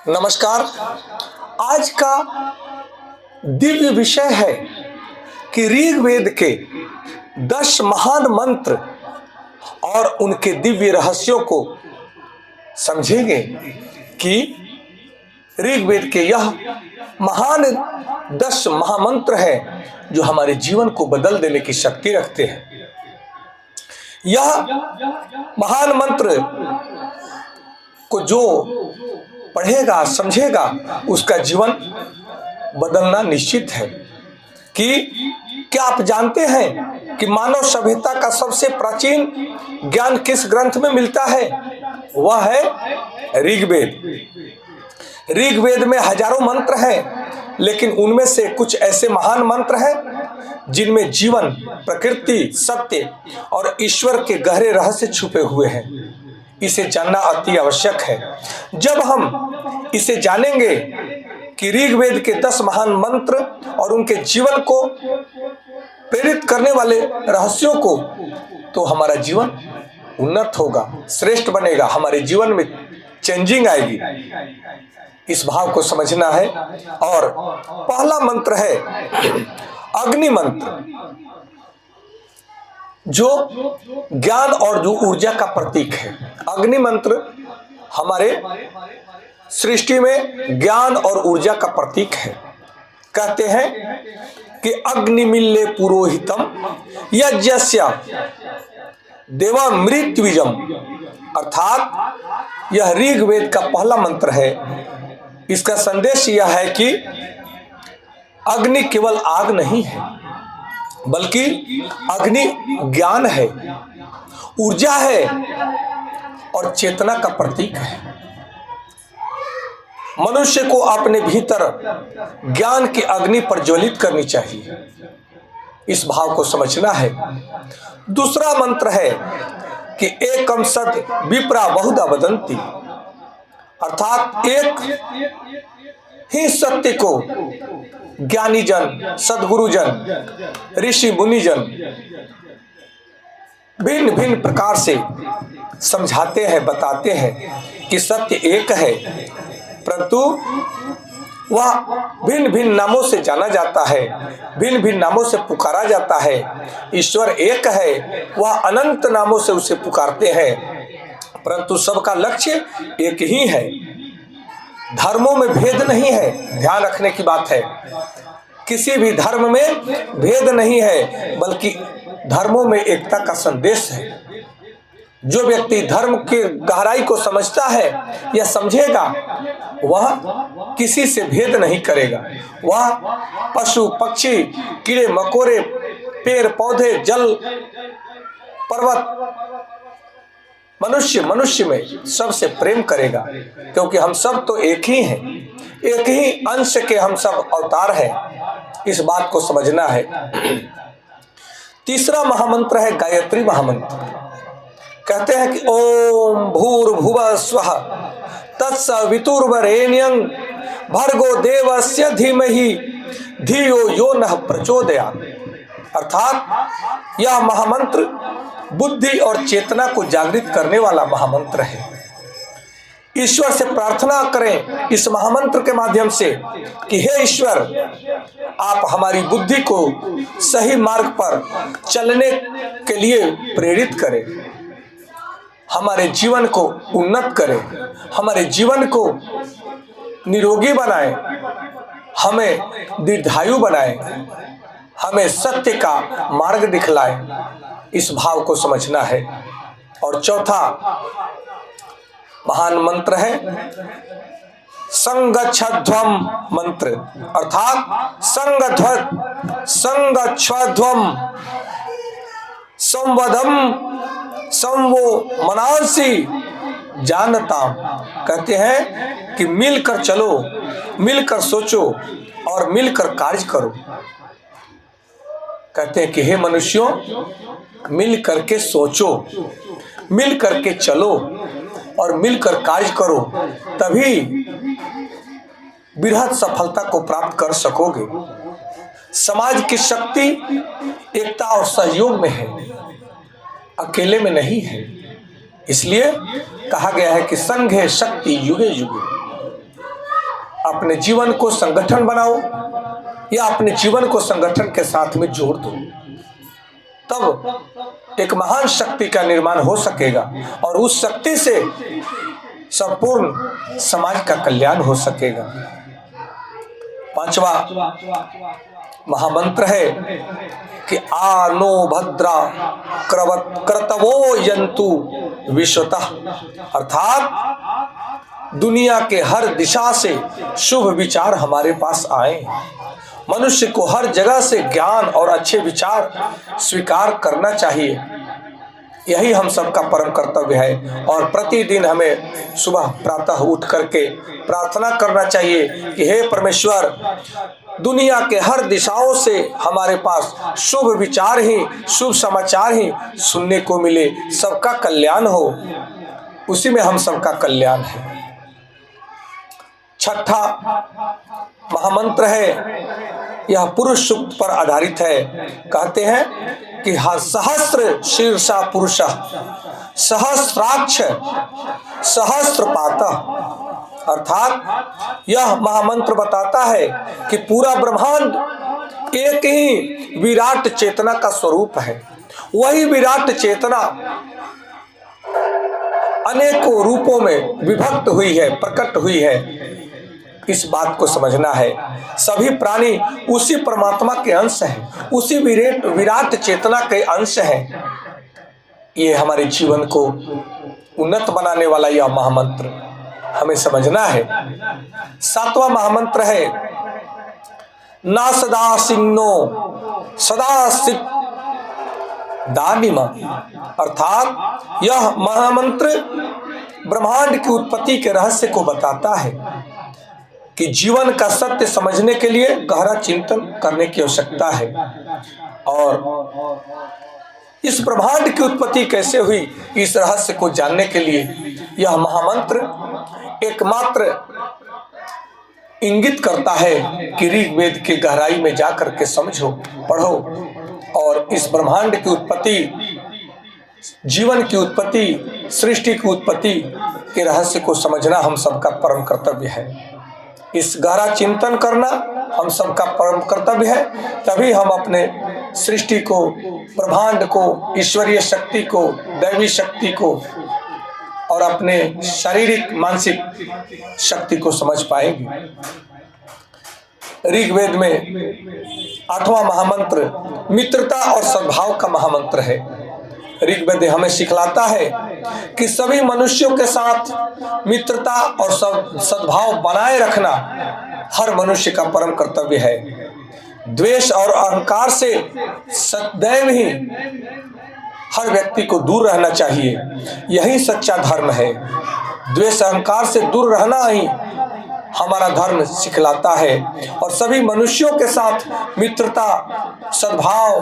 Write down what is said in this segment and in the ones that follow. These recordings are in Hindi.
नमस्कार। आज का दिव्य विषय है कि ऋग्वेद के 10 महान मंत्र और उनके दिव्य रहस्यों को समझेंगे कि ऋग्वेद के यह महान 10 महामंत्र हैं जो हमारे जीवन को बदल देने की शक्ति रखते हैं। यह महान मंत्र को जो पढ़ेगा समझेगा उसका जीवन बदलना निश्चित है। कि क्या आप जानते हैं कि मानव सभ्यता का सबसे प्राचीन ज्ञान किस ग्रंथ में मिलता है? वह है ऋग्वेद। ऋग्वेद में हजारों मंत्र हैं, लेकिन उनमें से कुछ ऐसे महान मंत्र हैं जिनमें जीवन, प्रकृति, सत्य और ईश्वर के गहरे रहस्य छुपे हुए हैं। इसे जानना अति आवश्यक है। जब हम इसे जानेंगे कि ऋग्वेद के 10 महान मंत्र और उनके जीवन को प्रेरित करने वाले रहस्यों को, तो हमारा जीवन उन्नत होगा, श्रेष्ठ बनेगा, हमारे जीवन में चेंजिंग आएगी। इस भाव को समझना है। और पहला मंत्र है अग्नि मंत्र, जो ज्ञान और जो ऊर्जा का प्रतीक है। अग्नि मंत्र हमारे सृष्टि में ज्ञान और ऊर्जा का प्रतीक है। कहते हैं कि अग्निमिल्ले पुरोहितम यज्ञस्य देवामृतविजम, अर्थात यह ऋग्वेद का पहला मंत्र है। इसका संदेश यह है कि अग्नि केवल आग नहीं है, बल्कि अग्नि ज्ञान है, ऊर्जा है और चेतना का प्रतीक है। मनुष्य को अपने भीतर ज्ञान की अग्नि प्रज्वलित करनी चाहिए। इस भाव को समझना है। दूसरा मंत्र है कि एकम सत विप्रा बहुधा वदन्ति, अर्थात एक ही सत्य को ज्ञानी जन, सद्गुरुजन, ऋषि मुनिजन भिन्न भिन्न प्रकार से समझाते हैं, बताते हैं कि सत्य एक है, परंतु वह भिन्न भिन्न नामों से जाना जाता है, भिन्न भिन्न नामों से पुकारा जाता है। ईश्वर एक है, वह अनंत नामों से उसे पुकारते हैं, परंतु सबका लक्ष्य एक ही है। धर्मों में भेद नहीं है, ध्यान रखने की बात है। किसी भी धर्म में भेद नहीं है, बल्कि धर्मों में एकता का संदेश है। जो व्यक्ति धर्म की गहराई को समझता है या समझेगा, वह किसी से भेद नहीं करेगा। वह पशु, पक्षी, कीड़े मकोड़े, पेड़ पौधे, जल, पर्वत, मनुष्य में सबसे प्रेम करेगा, क्योंकि हम सब तो एक ही हैं, एक ही अंश के हम सब अवतार हैं। इस बात को समझना है। तीसरा महामंत्र है गायत्री महामंत्र। कहते हैं कि ओम भूर्भुवः स्वः तत्सवितुर्वरेण्यं भर्गो देवस्य धीमहि धियो यो नः प्रचोदयात्, अर्थात यह महामंत्र बुद्धि और चेतना को जागृत करने वाला महामंत्र है। ईश्वर से प्रार्थना करें इस महामंत्र के माध्यम से कि हे ईश्वर, आप हमारी बुद्धि को सही मार्ग पर चलने के लिए प्रेरित करें, हमारे जीवन को उन्नत करें, हमारे जीवन को निरोगी बनाएं, हमें दीर्घायु बनाएं, हमें सत्य का मार्ग दिखलाएं। इस भाव को समझना है। और चौथा महान मंत्र है संगच्छध्वम मंत्र, अर्थात संगच्छध्वम संवदम संवो मनांसी जानताम। कहते हैं कि मिलकर चलो, मिलकर सोचो और मिलकर कार्य करो। कहते हैं कि हे मनुष्यों, मिल करके सोचो, मिल करके चलो और मिलकर कार्य करो, तभी बृहद सफलता को प्राप्त कर सकोगे। समाज की शक्ति एकता और सहयोग में है, अकेले में नहीं है। इसलिए कहा गया है कि संघे शक्ति युगे युगे। अपने जीवन को संगठन बनाओ या अपने जीवन को संगठन के साथ में जोड़ दो, तब एक महान शक्ति का निर्माण हो सकेगा और उस शक्ति से संपूर्ण समाज का कल्याण हो सकेगा। पांचवा महामंत्र है कि आनो भद्रा क्रतवो यंतु विश्वतः, अर्थात दुनिया के हर दिशा से शुभ विचार हमारे पास आए। मनुष्य को हर जगह से ज्ञान और अच्छे विचार स्वीकार करना चाहिए, यही हम सबका परम कर्तव्य है। और प्रतिदिन हमें सुबह प्रातः उठ करके प्रार्थना करना चाहिए कि हे परमेश्वर, दुनिया के हर दिशाओं से हमारे पास शुभ विचार ही, शुभ समाचार ही सुनने को मिले, सबका कल्याण हो, उसी में हम सबका कल्याण है। छठा महामंत्र है, यह पुरुष सूक्त पर आधारित है। कहते हैं कि सहस्र शीर्षा पुरुष सहस्राक्ष सहस्त्रपातः, अर्थात यह महामंत्र बताता है कि पूरा ब्रह्मांड एक ही विराट चेतना का स्वरूप है। वही विराट चेतना अनेकों रूपों में विभक्त हुई है, प्रकट हुई है। इस बात को समझना है, सभी प्राणी उसी परमात्मा के अंश हैं, उसी विराट चेतना के अंश हैं। ये हमारे जीवन को उन्नत बनाने वाला यह महामंत्र हमें समझना है। सातवां महामंत्र है ना सदा सिंनो सदा सिद्ध दानिमा, अर्थात यह महामंत्र ब्रह्मांड की उत्पत्ति के रहस्य को बताता है कि जीवन का सत्य समझने के लिए गहरा चिंतन करने की आवश्यकता है। और इस ब्रह्मांड की उत्पत्ति कैसे हुई, इस रहस्य को जानने के लिए यह महामंत्र एकमात्र इंगित करता है कि ऋग्वेद की गहराई में जाकर के समझो, पढ़ो और इस ब्रह्मांड की उत्पत्ति, जीवन की उत्पत्ति, सृष्टि की उत्पत्ति के रहस्य को समझना हम सबका परम कर्तव्य है। इस गहरा चिंतन करना हम सबका परम कर्तव्य है, तभी हम अपने सृष्टि को, ब्रह्मांड को, ईश्वरीय शक्ति को, दैवी शक्ति को और अपने शारीरिक मानसिक शक्ति को समझ पाएंगे। ऋग्वेद में आठवां महामंत्र मित्रता और सद्भाव का महामंत्र है। ऋग्वेद हमें सिखलाता है कि सभी मनुष्यों के साथ मित्रता और सद्भाव बनाए रखना हर मनुष्य का परम कर्तव्य है। द्वेष और अहंकार से सदैव ही हर व्यक्ति को दूर रहना चाहिए, यही सच्चा धर्म है। द्वेष अहंकार से दूर रहना ही हमारा धर्म सिखलाता है और सभी मनुष्यों के साथ मित्रता, सद्भाव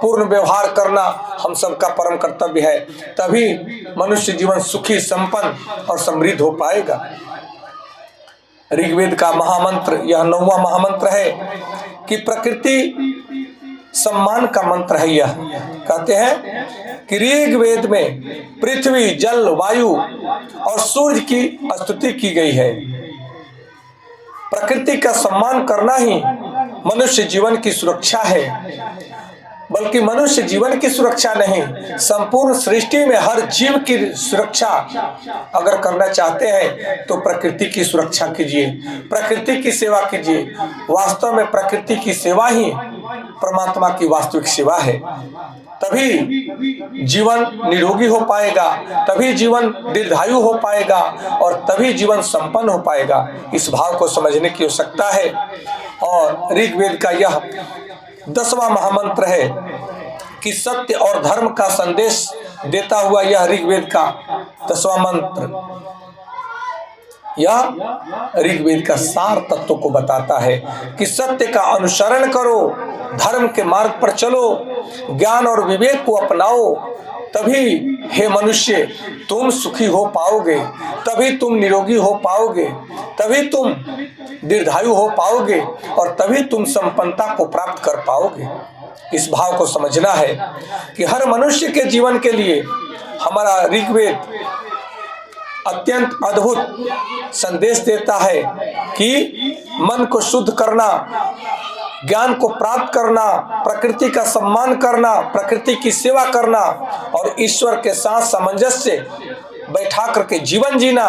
पूर्ण व्यवहार करना हम सबका परम कर्तव्य है, तभी मनुष्य जीवन सुखी, संपन्न और समृद्ध हो पाएगा। ऋग्वेद का महामंत्र यह 9वां महामंत्र है कि प्रकृति सम्मान का मंत्र है। यह कहते हैं कि ऋग्वेद में पृथ्वी, जल, वायु और सूर्य की स्तुति की गई है। प्रकृति का सम्मान करना ही मनुष्य जीवन की सुरक्षा है, बल्कि मनुष्य जीवन की सुरक्षा नहीं, संपूर्ण सृष्टि में हर जीव की सुरक्षा अगर करना चाहते हैं तो प्रकृति की सुरक्षा कीजिए, प्रकृति की सेवा कीजिए। वास्तव में प्रकृति की सेवा ही परमात्मा की वास्तविक सेवा है। तभी जीवन निरोगी हो पाएगा, तभी जीवन दीर्घायु हो पाएगा और तभी जीवन संपन्न हो पाएगा। इस भाव को समझने की आवश्यकता है। और ऋग्वेद का यह 10वां महामंत्र है कि सत्य और धर्म का संदेश देता हुआ यह ऋग्वेद का 10वां मंत्र यह ऋग्वेद का सार तत्व को बताता है कि सत्य का अनुसरण करो, धर्म के मार्ग पर चलो, ज्ञान और विवेक को अपनाओ, तभी हे मनुष्य तुम सुखी हो पाओगे, तभी तुम निरोगी हो पाओगे, तभी तुम दीर्घायु हो पाओगे और तभी तुम संपन्नता को प्राप्त कर पाओगे। इस भाव को समझना है कि हर मनुष्य के जीवन के लिए हमारा ऋग्वेद अत्यंत अद्भुत संदेश देता है कि मन को शुद्ध करना, ज्ञान को प्राप्त करना, प्रकृति का सम्मान करना, प्रकृति की सेवा करना और ईश्वर के साथ सामंजस्य बैठा करके जीवन जीना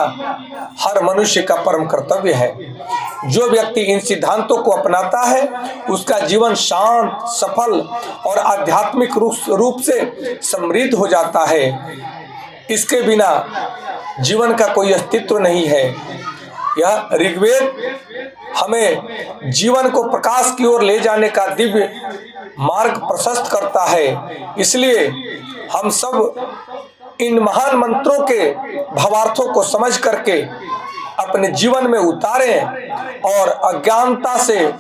हर मनुष्य का परम कर्तव्य है। जो व्यक्ति इन सिद्धांतों को अपनाता है उसका जीवन शांत, सफल और आध्यात्मिक रूप से समृद्ध हो जाता है। इसके बिना जीवन का कोई अस्तित्व नहीं है। यह ऋग्वेद हमें जीवन को प्रकाश की ओर ले जाने का दिव्य मार्ग प्रशस्त करता है। इसलिए हम सब इन महान मंत्रों के भावार्थों को समझ करके अपने जीवन में उतारें और अज्ञानता से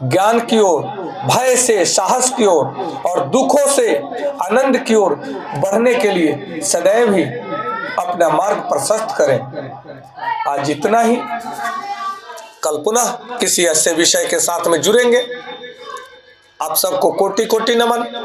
ज्ञान की ओर, भय से साहस की ओर और दुखों से आनंद की ओर बढ़ने के लिए सदैव ही अपना मार्ग प्रशस्त करें। आज इतना ही। कल पुनः किसी ऐसे विषय के साथ में जुड़ेंगे। आप सबको कोटि कोटि नमन।